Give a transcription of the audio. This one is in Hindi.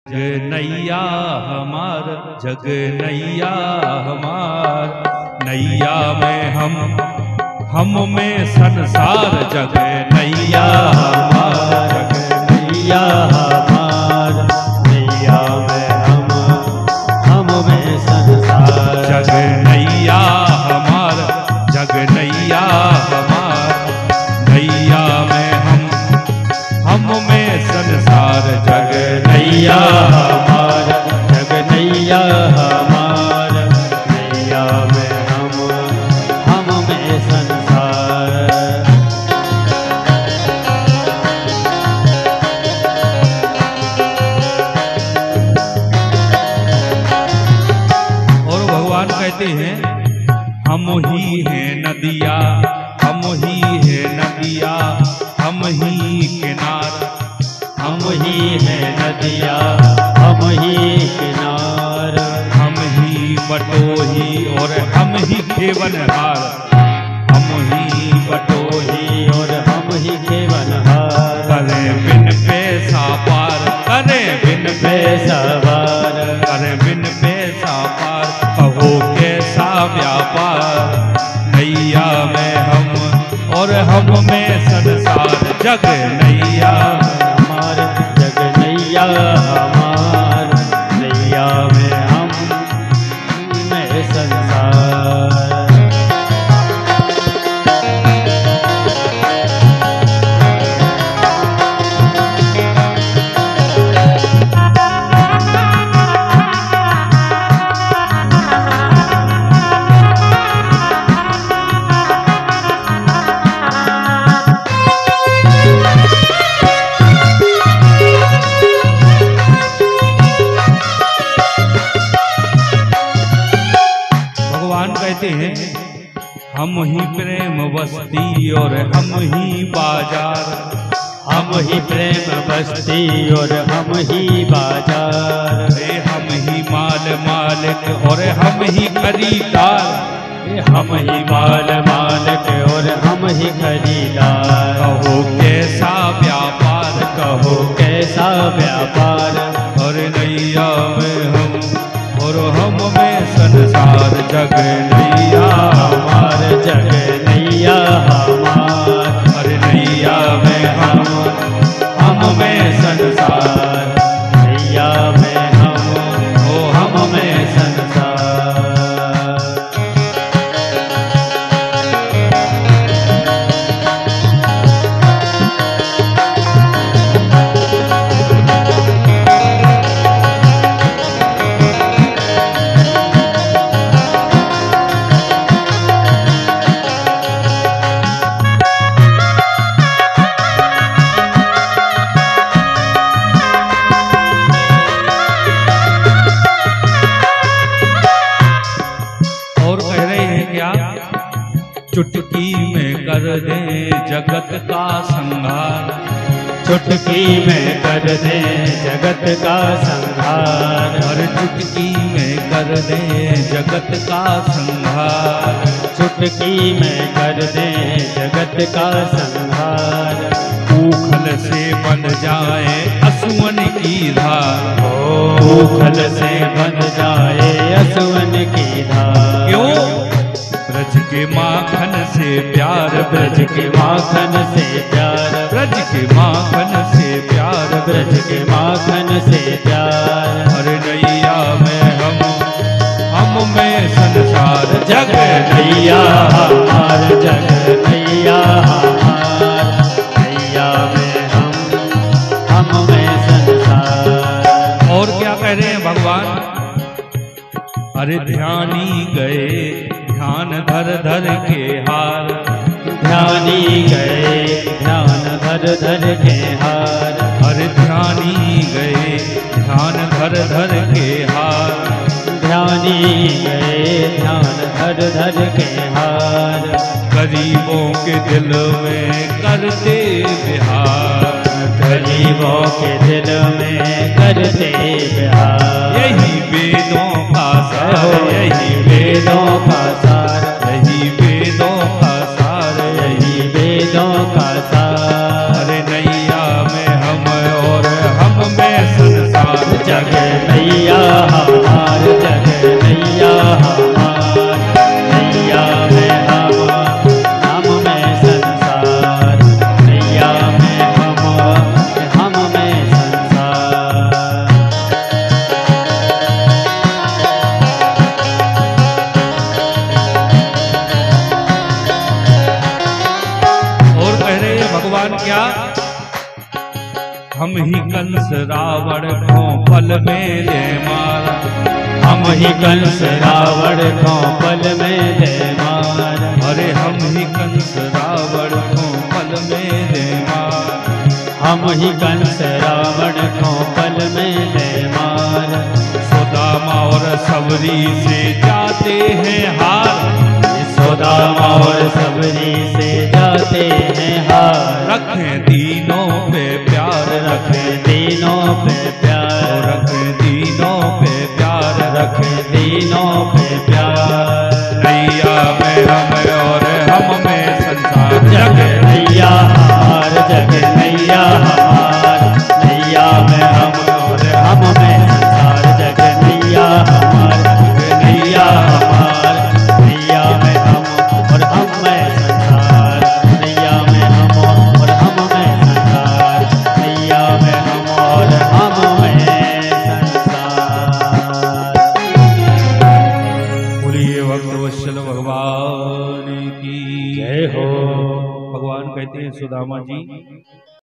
जग नैया हमार, जग नैया हमार, नैया में हम में संसार। जग नैया हमार, जग नैया हमार, नैया में हम में संसार। जग नैया हमार, जग नैया हमार, नैया में हम में संसार। जग नैया हमार, जग नैया हमार, नैया में हम में संसार। और भगवान कहते हैं हम ही हैं नदिया, हम ही है नदिया, हम ही किनार। हम ही है नदिया, हम ही किनार, हम ही बटोही और हम ही खेवनहार। हम ही बटोही और हम ही खेवनहार। करें बिन पैसा पार, करें बिन पैसा पार, करें बिन पैसा पार। कहो कैसा व्यापार, नैया में हम और हम में संसार। जग नैया हमार, जग नैया हमार, नैया में हम में संसार। कहते हैं हम ही प्रेम बस्ती और हम ही बाजार। हम ही प्रेम बस्ती और हम ही बाजार। हम ही माल मालिक और हम ही खरीदार। हम ही माल मालिक और हम ही खरीदार। कहो कैसा व्यापार, कहो कैसा व्यापार। और नैया में हम और हम में संसार। जग नैया हमार, जग नैया हमार, अरे नैया में हम में संसार। नैया में हम में संसार। चुटकी में कर दे जगत का संहार। चुटकी में कर दे जगत का संहार। और चुटकी में कर दे जगत का संहार। चुटकी में कर दे जगत का संहार। ऊखल से बन जाए असुवन की धार। ऊखल से बन जाए असुवन की धार। क्यों? ब्रज के माखन से प्यार, ब्रज के माखन से प्यार, ब्रज के माखन से प्यार, ब्रज के माखन से प्यार। अरे नैया में हम में संसार। जग नैया हमार, जग नैया हमार, नैया में हम में संसार। और क्या कह रहे हैं भगवान? अरे ध्यानी गए ध्यान धर धर के हार। ध्यानी गए ध्यान धर धर के हार। अरे ध्यानी गए ध्यान धर धर के हार। ध्यानी गए ध्यान धर धर के हार। गरीबों के दिल में करते बिहार। गरीबों के दिल में करते बिहार। यही वेदों का सार, यही वेदों का सार, यही वेदों का सार, यही वेदों का सार। अरे नैया में हम और हम में संसार। जग कंस रावण को पल में ले मारा, हम ही कंस रावण को पल में ले मारा, अरे हम ही कंस रावण को पल में ले मारा, हम ही कंस रावण को पल में ले मारा। सुदामा और सबरी से जाते हैं हार, सुदामा और सबरी से जाते हैं हार, रखें दीनों पे प्यार, रखें दीनों पे प्यार, रखें दीनों पे प्यार, रखें दीनों पे प्यार। नैया में हम और हम में संसार, जग नैया हमार, जग नैया हमार, नैया में हम और हम में संसार, जग नैया हमार, जग नैया हमार, नैया में हम और हम में संसार, नैया में हम और हम में संसार, नैया में हम और हम में संसार। बोलिए भक्तवत्सल भगवान की जय हो। भगवान कहते हैं सुदामा जी